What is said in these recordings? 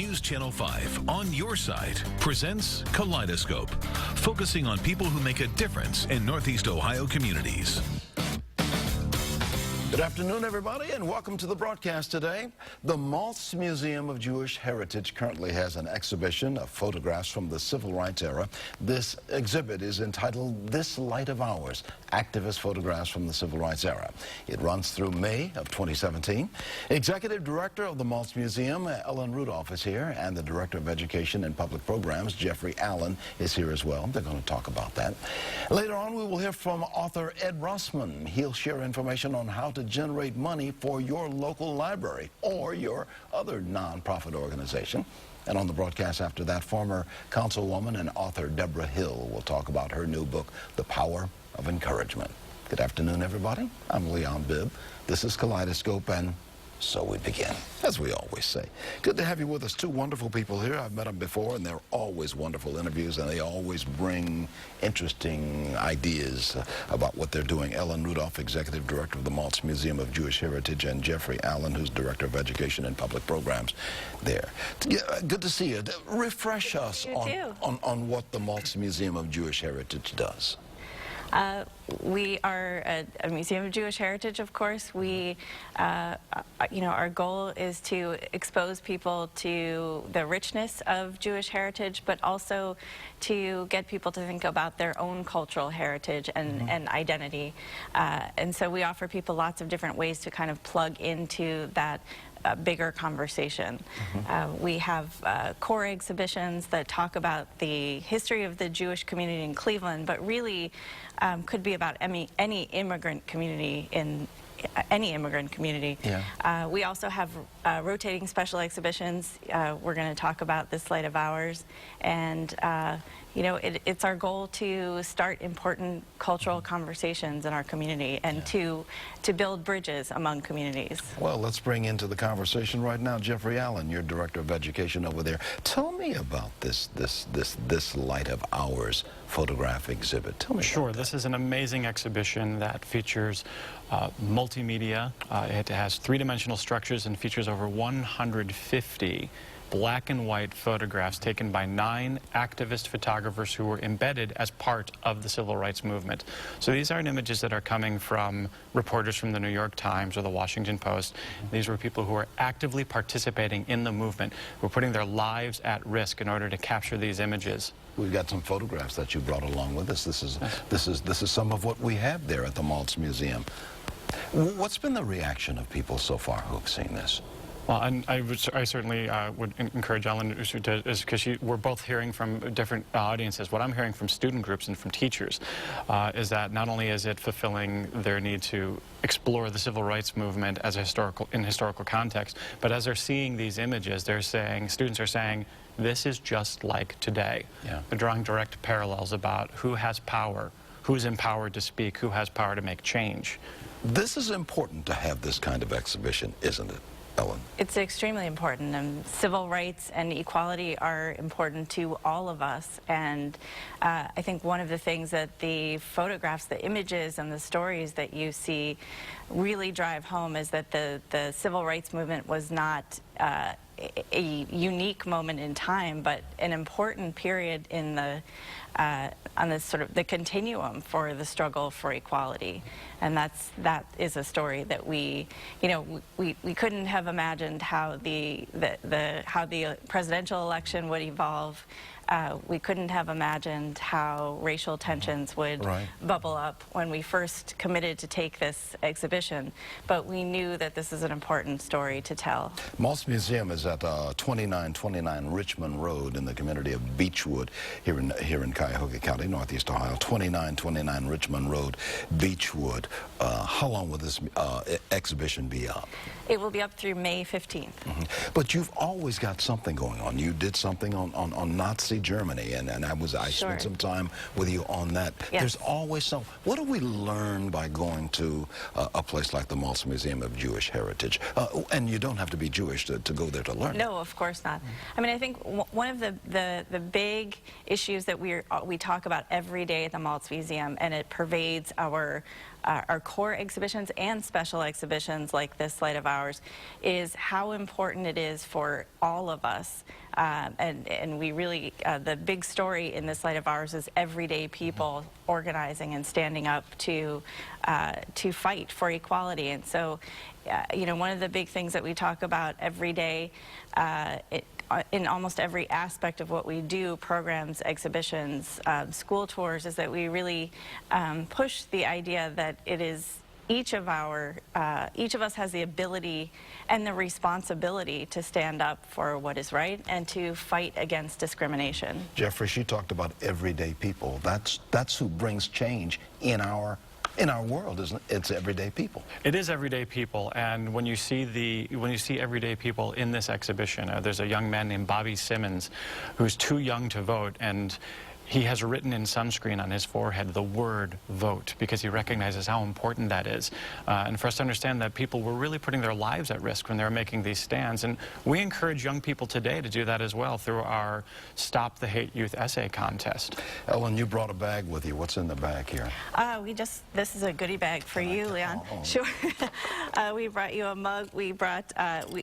Channel 5 on your side presents Kaleidoscope, focusing on people who make a difference in Northeast Ohio communities. Good afternoon, everybody, and welcome to the broadcast today. The Maltz Museum of Jewish Heritage currently has an exhibition of photographs from the Civil Rights era. This exhibit is entitled This Light of Ours, Activist Photographs from the Civil Rights Era. It runs through May of 2017. Executive Director of the Maltz Museum, Ellen Rudolph, is here, and the Director of Education and Public Programs, Jeffrey Allen, is here as well. They're going to talk about that. Later on, we will hear from author Ed Rossman. He'll share information on how to generate money for your local library or your other nonprofit organization. And on the broadcast after that, former councilwoman and author Deborah Hill will talk about her new book, The Power of Encouragement. Good afternoon, everybody. I'm Leon Bibb. This is Kaleidoscope, and so we begin, as we always say. Good to have you with us. Two wonderful people here. I've met them before, and they're always wonderful interviews, and they always bring interesting ideas about what they're doing. Ellen Rudolph, Executive Director of the Maltz Museum of Jewish Heritage, and Jeffrey Allen, who's Director of Education and Public Programs there. Good to see you. Refresh us on what the Maltz Museum of Jewish Heritage does. We are a museum of Jewish heritage, of course. We, our goal is to expose people to the richness of Jewish heritage, but also to get people to think about their own cultural heritage and identity. And so we offer people lots of different ways to kind of plug into that bigger conversation. We have core exhibitions that talk about the history of the Jewish community in Cleveland, but really could be about any immigrant community in any immigrant community. Yeah. We also have rotating special exhibitions. We're going to talk about This Light of Ours, and it's our goal to start important cultural conversations in our community and to build bridges among communities. Well, let's bring into the conversation right now Jeffrey Allen, your Director of Education over there. Tell me about this Light of Ours photograph exhibit. Tell me. Sure. This is an amazing exhibition that features multimedia. It has three-dimensional structures and features over 150 black and white photographs taken by 9 activist photographers who were embedded as part of the civil rights movement. So these aren't images that are coming from reporters from the New York Times or the Washington Post. These were people who are actively participating in the movement, who are putting their lives at risk in order to capture these images. We've got some photographs that you brought along with us. This is some of what we have there at the Maltz Museum. What's been the reaction of people so far who've seen this? Well, and I certainly would encourage Ellen, because we're both hearing from different audiences. What I'm hearing from student groups and from teachers is that not only is it fulfilling their need to explore the civil rights movement as in historical context, but as they're seeing these images, students are saying, this is just like today. Yeah. They're drawing direct parallels about who has power, who's empowered to speak, who has power to make change. This is important to have this kind of exhibition, isn't it, Ellen? It's extremely important, and civil rights and equality are important to all of us. And I think one of the things that the photographs, the images, and the stories that you see really drive home is that the civil rights movement was not a unique moment in time, but an important period in the on this sort of the continuum for the struggle for equality. And that is a story that we couldn't have imagined how the presidential election would evolve. We couldn't have imagined how racial tensions would bubble up when we first committed to take this exhibition, but we knew that this is an important story to tell. Maltz Museum is at 2929 Richmond Road in the community of Beechwood here in Cuyahoga County, Northeast Ohio. 2929 Richmond Road, Beechwood. How long will this exhibition be up? It will be up through May 15th. But you've always got something going on. You did something on Nazi Germany, and I spent some time with you on that. Yes. There's always some. What do we learn by going to a place like the Maltz Museum of Jewish Heritage? And you don't have to be Jewish to go there to learn. No, of course not. I mean, I think one of the big issues that we talk about every day at the Maltz Museum, and it pervades our our core exhibitions and special exhibitions like this Light of Ours is how important it is for all of us. And we really, the big story in this Light of Ours is everyday people organizing and standing up to fight for equality. And so, you know, one of the big things that we talk about every day in almost every aspect of what we do, programs, exhibitions, school tours, is that we really push the idea that it is each of us has the ability and the responsibility to stand up for what is right and to fight against discrimination. Jeffrey, she talked about everyday people. That's who brings change in our world, isn't it? It's everyday people. It is everyday people, and when you see everyday people in this exhibition, there's a young man named Bobby Simmons who's too young to vote, and he has written in sunscreen on his forehead the word vote because he recognizes how important that is. And for us to understand that people were really putting their lives at risk when they were making these stands. And we encourage young people today to do that as well through our Stop the Hate Youth essay contest. Ellen, you brought a bag with you. What's in the bag here? This is a goodie bag for you, Leon. Sure. We brought you a mug. We brought,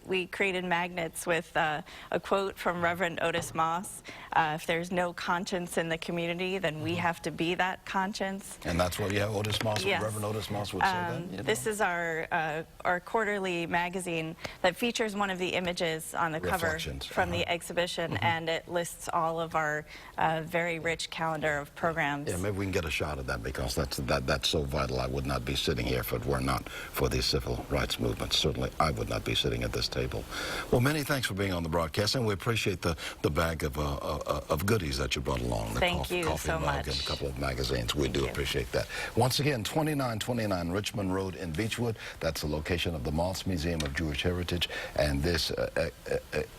we created magnets with a quote from Reverend Otis Moss. If there's no conscience in the community, then we have to be that conscience. And that's what, yeah, Otis Moss, yes. Reverend Otis Moss would say that. You know? This is our quarterly magazine that features one of the images on the cover from the exhibition, and it lists all of our very rich calendar of programs. Yeah, maybe we can get a shot of that because that's so vital. I would not be sitting here if it were not for the civil rights movement. Certainly, I would not be sitting at this table. Well, many thanks for being on the broadcast, and we appreciate the bag of goodies that you brought along. Thank you coffee so mug much. And a couple of magazines. We do appreciate that. Once again, 2929 Richmond Road in Beechwood. That's the location of the Moss Museum of Jewish Heritage. And this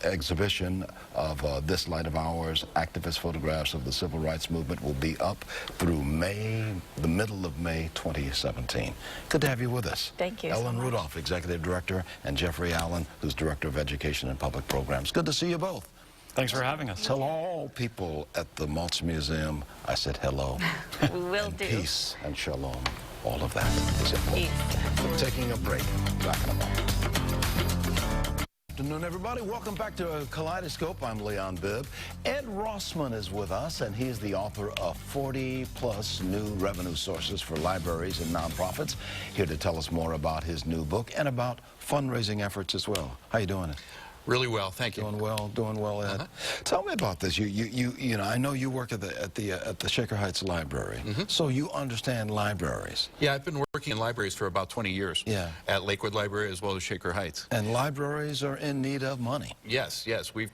exhibition of this Light of Ours, activist photographs of the civil rights movement, will be up through the middle of May 2017. Good to have you with us. Thank you. Ellen so much. Rudolph, Executive Director, and Jeffrey Allen, who's Director of Education and Public Programs. Good to see you both. Thanks for having us. Tell all people at the Maltz Museum I said hello. We will do. Peace and shalom. All of that is important. Peace. We're taking a break. Back in a moment. Good afternoon, everybody. Welcome back to Kaleidoscope. I'm Leon Bibb. Ed Rossman is with us, and he is the author of 40-plus new revenue sources for libraries and nonprofits. Here to tell us more about his new book and about fundraising efforts as well. How you doing? Really well, thank you. Doing well, Ed. Tell me about this. You know, I know you work at the Shaker Heights Library, so you understand libraries. Yeah, I've been working in libraries for about 20 years. Yeah. At Lakewood Library as well as Shaker Heights. And libraries are in need of money. Yes. We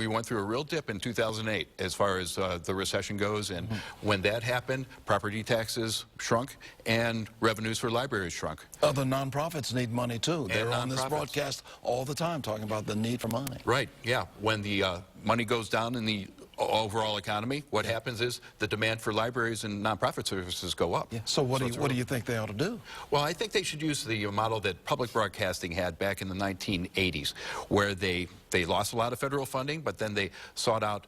went through a real dip in 2008 as far as the recession goes, and when that happened, property taxes shrunk and revenues for libraries shrunk. Other nonprofits need money too. They're on this nonprofits. Broadcast all the time talking about the need for money. Right, yeah. When the money goes down in the overall economy, what happens is the demand for libraries and nonprofit services go up. Yeah. So what do you think they ought to do? Well, I think they should use the model that public broadcasting had back in the 1980s, where they lost a lot of federal funding, but then they sought out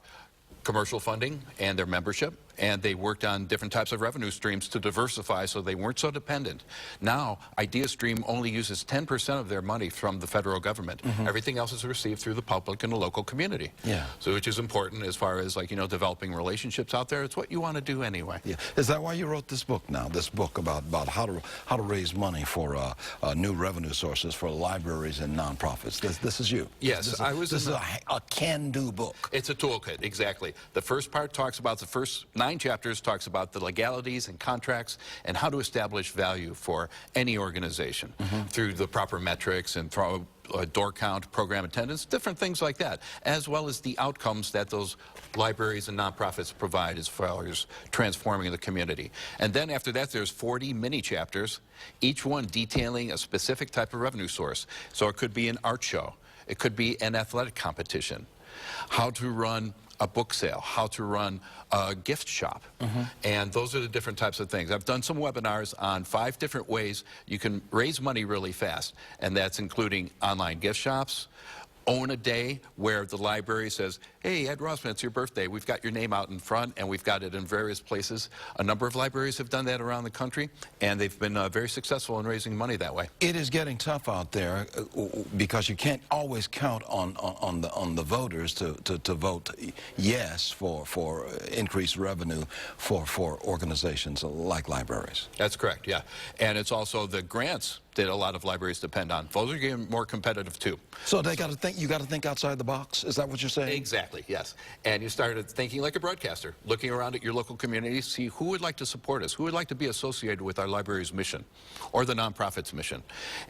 commercial funding and their membership, and they worked on different types of revenue streams to diversify so they weren't so dependent. Now, IdeaStream only uses 10% of their money from the federal government. Everything else is received through the public and the local community. Yeah. So which is important as far as, like, you know, developing relationships out there. It's what you want to do anyway. Yeah. Is that why you wrote this book now, this book about how to raise money for new revenue sources for libraries and nonprofits? This is you. Yes. This is a can-do book. It's a toolkit, exactly. The first part talks about, the first 9 chapters talks about the legalities and contracts and how to establish value for any organization through the proper metrics and through door count, program attendance, different things like that, as well as the outcomes that those libraries and nonprofits provide as far as transforming the community. And then after that, there's 40 mini chapters, each one detailing a specific type of revenue source. So it could be an art show, it could be an athletic competition, how to run a book sale, how to run a gift shop. And those are the different types of things. I've done some webinars on 5 different ways you can raise money really fast, and that's including online gift shops, own a day where the library says, hey, Ed Rossman, it's your birthday. We've got your name out in front, and we've got it in various places. A number of libraries have done that around the country, and they've been very successful in raising money that way. It is getting tough out there because you can't always count on the voters to vote yes for increased revenue for organizations like libraries. That's correct, yeah. And it's also the grants that a lot of libraries depend on. Those are getting more competitive too. So they got to think. You got to think outside the box. Is that what you're saying? Exactly, yes. And you started thinking like a broadcaster, looking around at your local community, see who would like to support us, who would like to be associated with our library's mission or the nonprofit's mission.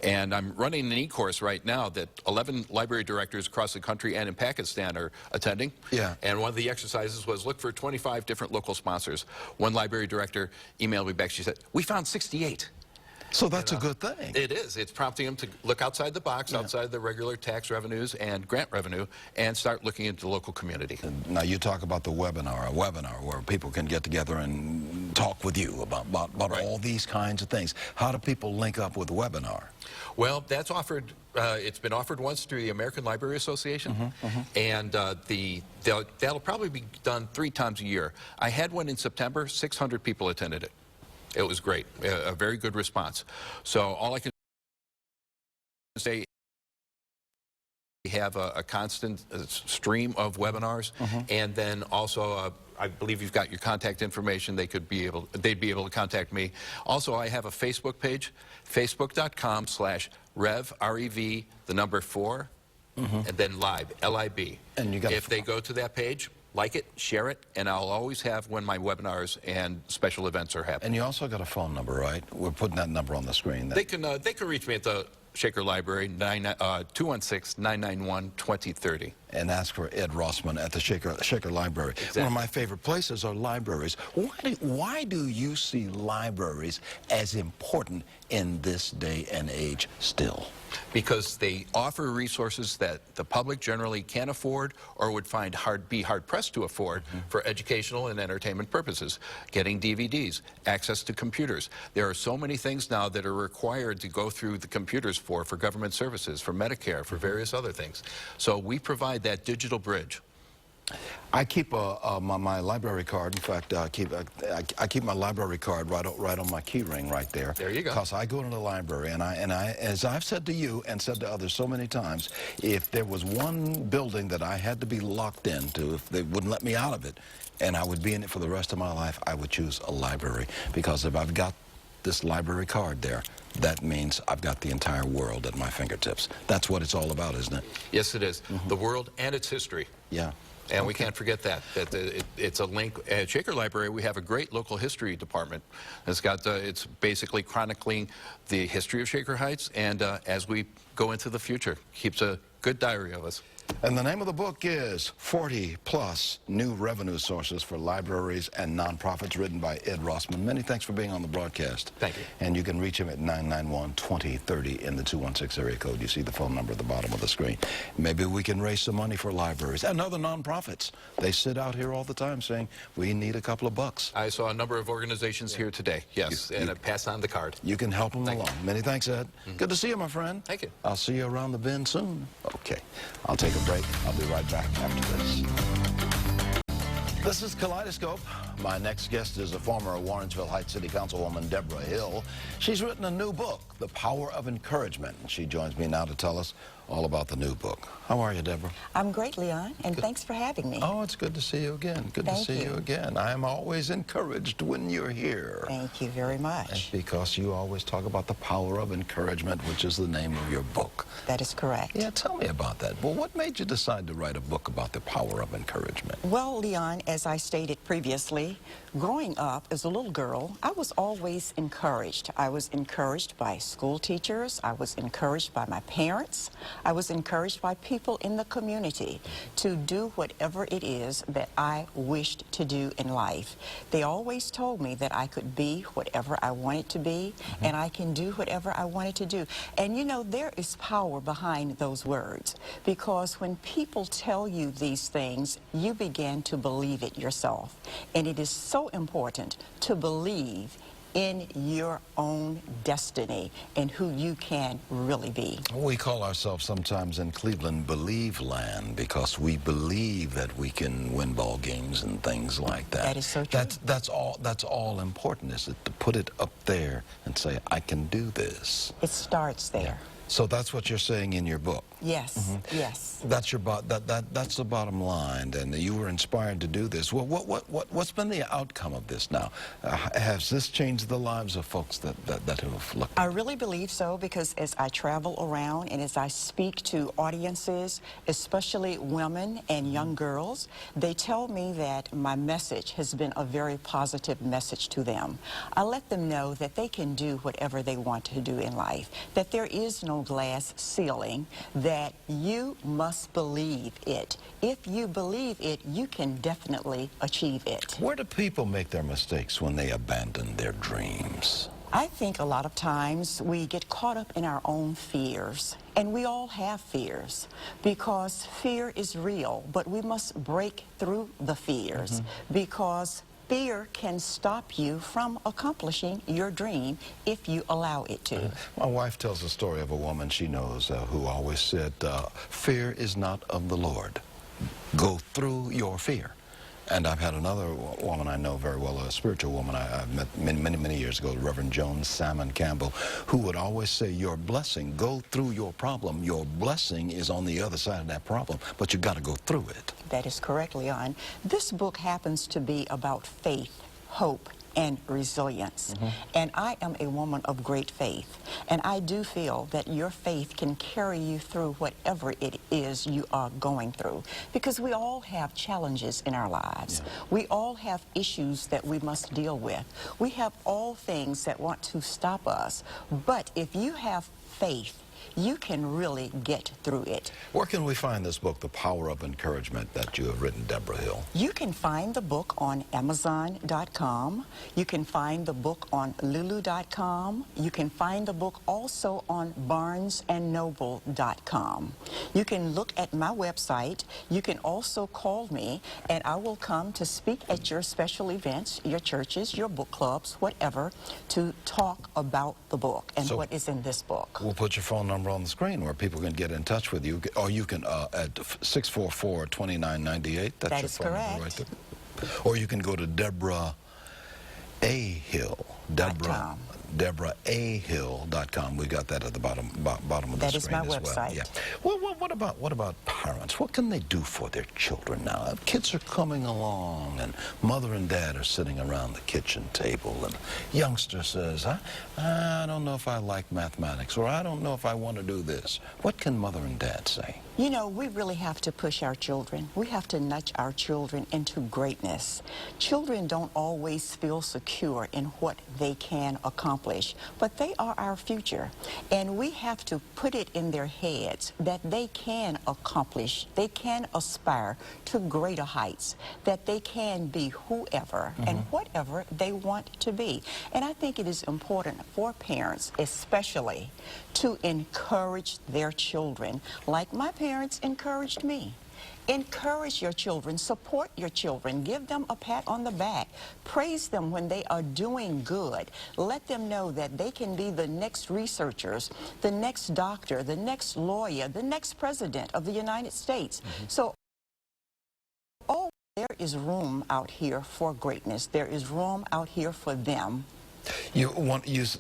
And I'm running an e-course right now that 11 library directors across the country and in Pakistan are attending. Yeah. And one of the exercises was look for 25 different local sponsors. One library director emailed me back. She said, we found 68. So that's a good thing. It is. It's prompting them to look outside the box, outside the regular tax revenues and grant revenue, and start looking into the local community. Now, you talk about the webinar, a webinar where people can get together and talk with you about right. all these kinds of things. How do people link up with the webinar? Well, that's offered, it's been offered once through the American Library Association, and that'll probably be done 3 times a year. I had one in September, 600 people attended it. It was great, a very good response. So all I can say, we have a constant stream of webinars, and then also I believe you've got your contact information. they'd be able to contact me. Also, I have a Facebook page, facebook.com/Rev, R-E-V, the number 4, and then Live, L-I-B. And you got if they go to that page, like it, share it, and I'll always have when my webinars and special events are happening. And you also got a phone number, right? We're putting that number on the screen. They can reach me at the Shaker Library, 216-991-2030. And ask for Ed Rossman at the Shaker Library. Exactly. One of my favorite places are libraries. Why do you see libraries as important in this day and age still? Because they offer resources that the public generally can't afford or would be hard-pressed to afford for educational and entertainment purposes. Getting DVDs, access to computers. There are so many things now that are required to go through the computers for government services, for Medicare, for various other things. So we provide that digital bridge. I keep my library card. In fact, I keep my library card right on my key ring right there. There you go. Because I go to the library, and as I've said to you and said to others so many times, if there was one building that I had to be locked into, if they wouldn't let me out of it, and I would be in it for the rest of my life, I would choose a library. Because if I've got this library card there, that means I've got the entire world at my fingertips. That's what it's all about, isn't it? Yes, it is. The world and its history. Yeah. And we can't forget that it's a link. At Shaker Library, we have a great local history department. It's basically chronicling the history of Shaker Heights, and as we go into the future, keeps a good diary of us. And the name of the book is 40+ New Revenue Sources for Libraries and Nonprofits, written by Ed Rossman. Many thanks for being on the broadcast. Thank you. And you can reach him at 991-2030 in the 216 area code. You see the phone number at the bottom of the screen. Maybe we can raise some money for libraries and other nonprofits. They sit out here all the time saying, we need a couple of bucks. I saw a number of organizations here today, yes, and I passed on the card. You can help them along. Many thanks, Ed. Good to see you, my friend. Thank you. I'll see you around the bend soon. Okay. I'll take a break. I'll be right back after this. This is Kaleidoscope. My next guest is a former Warrensville Heights City Councilwoman, Deborah Hill. She's written a new book, The Power of Encouragement. She joins me now to tell us all about the new book. How are you, Deborah? I'm great, Leon, and thanks for having me. Oh, it's good to see you again. Good to see you again. I am always encouraged when you're here. Thank you very much. And because you always talk about the power of encouragement, which is the name of your book. That is correct. Yeah, tell me about that. Well, what made you decide to write a book about the power of encouragement? Well, Leon, as I stated previously, growing up as a little girl, I was always encouraged. I was encouraged by school teachers. I was encouraged by my parents. I was encouraged by people in the community to do whatever it is that I wished to do in life. They always told me that I could be whatever I wanted to be, and I can do whatever I wanted to do. And you know, there is power behind those words, because when people tell you these things, you begin to believe it yourself. And it is so important to believe in your own destiny and who you can really be. We call ourselves sometimes in Cleveland Believe Land because we believe that we can win ball games and things like that. That is so true. That's all important, is it to put it up there and say, I can do this. It starts there. Yeah. So that's what you're saying in your book. Yes, yes. That's your that's the bottom line, and you were inspired to do this. What's been the outcome of this now? Has this changed the lives of folks that have looked? I really believe so, because as I travel around and as I speak to audiences, especially women and young girls, they tell me that my message has been a very positive message to them. I let them know that they can do whatever they want to do in life, that there is no glass ceiling, that you must believe it. If you believe it, you can definitely achieve it. Where do people make their mistakes when they abandon their dreams? I think a lot of times we get caught up in our own fears, and we all have fears, because fear is real, but we must break through the fears, because fear can stop you from accomplishing your dream if you allow it to. My wife tells the story of a woman she knows who always said, fear is not of the Lord. Go through your fear. And I've had another woman I know very well, a spiritual woman I met many years ago, Reverend Joan Salmon Campbell, who would always say, your blessing, go through your problem. Your blessing is on the other side of that problem, but you've got to go through it. That is correct, Leon. This book happens to be about faith, hope, and resilience. And I am a woman of great faith, and I do feel that your faith can carry you through whatever it is you are going through, because we all have challenges in our lives. We all have issues that we must deal with. We have all things that want to stop us, but if you have faith, you can really get through it. Where can we find this book, The Power of Encouragement, that you have written, Deborah Hill? You can find the book on Amazon.com. You can find the book on Lulu.com. You can find the book also on BarnesandNoble.com. You can look at my website. You can also call me, and I will come to speak at your special events, your churches, your book clubs, whatever, to talk about the book and what is in this book. We'll put your phone number on the screen where people can get in touch with you, or you can at 644-2998. That's that your is phone correct. number right there. Or you can go to Deborah A. Hill. DeborahAHill.com. We got that at the bottom of the screen. That is my as website. Well, yeah. What about parents? What can they do for their children now? Kids are coming along, and mother and dad are sitting around the kitchen table, and youngster says, I don't know if I like mathematics, or I don't know if I want to do this. What can mother and dad say? You know, we really have to push our children. We have to nudge our children into greatness. Children don't always feel secure in what they can accomplish, but they are our future. And we have to put it in their heads that they can accomplish, they can aspire to greater heights, that they can be whoever and whatever they want to be. And I think it is important for parents, especially, to encourage their children, like my parents encouraged me. Encourage your children, support your children, give them a pat on the back, praise them when they are doing good. Let them know that they can be the next researchers, the next doctor, the next lawyer, the next president of the United States. So, there is room out here for greatness. There is room out here for them. You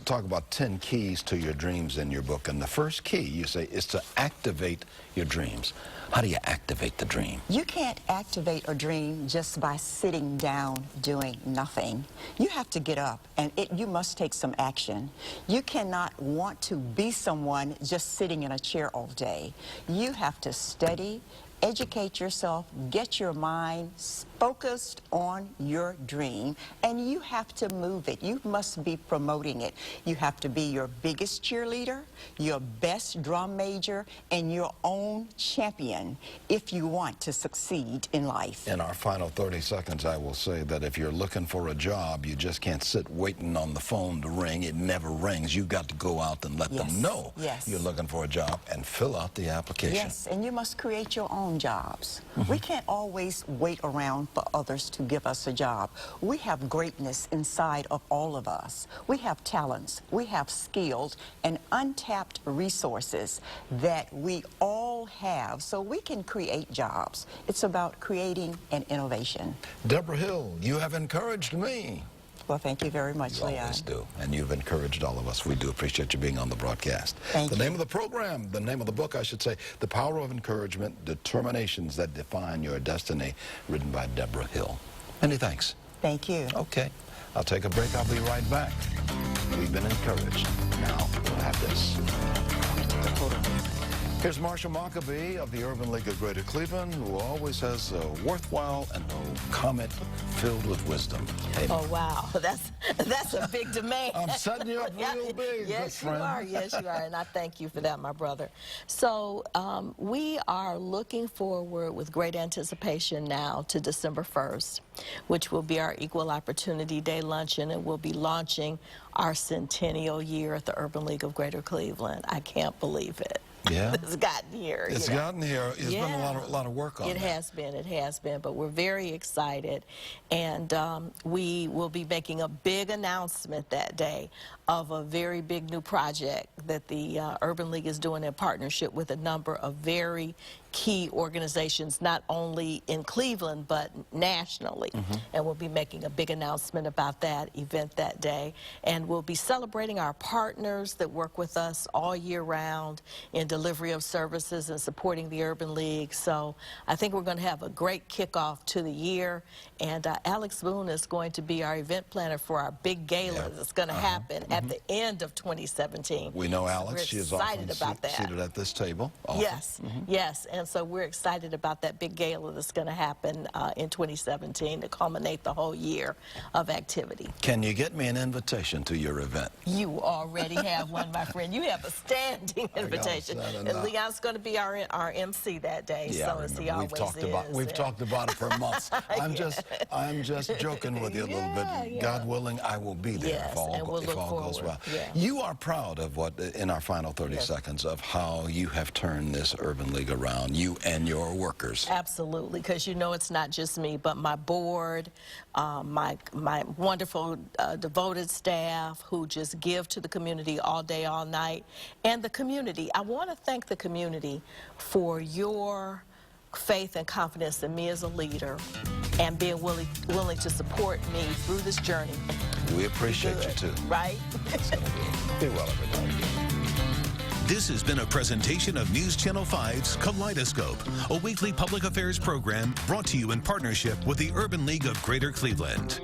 talk about 10 keys to your dreams in your book, and the first key, you say, is to activate your dreams. How do you activate the dream? You can't activate a dream just by sitting down doing nothing. You have to get up, and you must take some action. You cannot want to be someone just sitting in a chair all day. You have to study, educate yourself, get your mind focused on your dream, and you have to move it. You must be promoting it. You have to be your biggest cheerleader, your best drum major, and your own champion if you want to succeed in life. In our final 30 seconds, I will say that if you're looking for a job, you just can't sit waiting on the phone to ring. It never rings. You've got to go out and let them know you're looking for a job and fill out the application. Yes, and you must create your own jobs. We can't always wait around for others to give us a job. We have greatness inside of all of us. We have talents, we have skills, and untapped resources that we all have, so we can create jobs. It's about creating an innovation. Deborah Hill, you have encouraged me. Well, thank you very much, You Leon. always do, and you've encouraged all of us. We do appreciate you being on the broadcast. Thank the you. name of the program, the name of the book, I should say, The Power of Encouragement, Determinations That Define Your Destiny, written by Deborah Hill. Many thanks. Thank you. Okay, I'll take a break. I'll be right back. We've been encouraged. Now, we'll have this. Here's Marshall Mockabee of the Urban League of Greater Cleveland, who always has a worthwhile and a comment filled with wisdom. Hey, Oh, wow. That's a big demand. I'm setting you up real big, Yes, good you friend. are. Yes, you are. And I thank you for that, my brother. So we are looking forward with great anticipation now to December 1st, which will be our Equal Opportunity Day luncheon, and we'll be launching our centennial year at the Urban League of Greater Cleveland. I can't believe it. Yeah. It's gotten here. It's you know. gotten here. It's been Yeah. a lot of work on It has been, but we're very excited, and we will be making a big announcement that day of a very big new project that the Urban League is doing in partnership with a number of very key organizations, not only in Cleveland, but nationally. And we'll be making a big announcement about that event that day. And we'll be celebrating our partners that work with us all year round in delivery of services and supporting the Urban League. So I think we're going to have a great kickoff to the year. And Alex Boone is going to be our event planner for our big gala that's going to happen at the end of 2017. We know Alex. We're She is excited often about that. seated at this table. Often. Yes, yes, and so we're excited about that big gala that's going to happen in 2017 to culminate the whole year of activity. Can you get me an invitation to your event? You already have one, my friend. You have a standing invitation. set And enough. Leon's going to be our MC that day, Yeah, so I as he remember. always is. We've talked about it for months. I'm just joking with you a little bit. Yeah. God willing, I will be there Yes, if all, and we'll look goes forward. well. Yeah. You are proud of what, in our final 30 seconds, of how you have turned this Urban League around, you and your workers. Absolutely, because you know it's not just me, but my board, my wonderful devoted staff who just give to the community all day, all night, and the community. I want to thank the community for your faith and confidence in me as a leader and being willing to support me through this journey. We appreciate you too. Right? Be well, everybody. This has been a presentation of News Channel 5's Kaleidoscope, a weekly public affairs program brought to you in partnership with the Urban League of Greater Cleveland.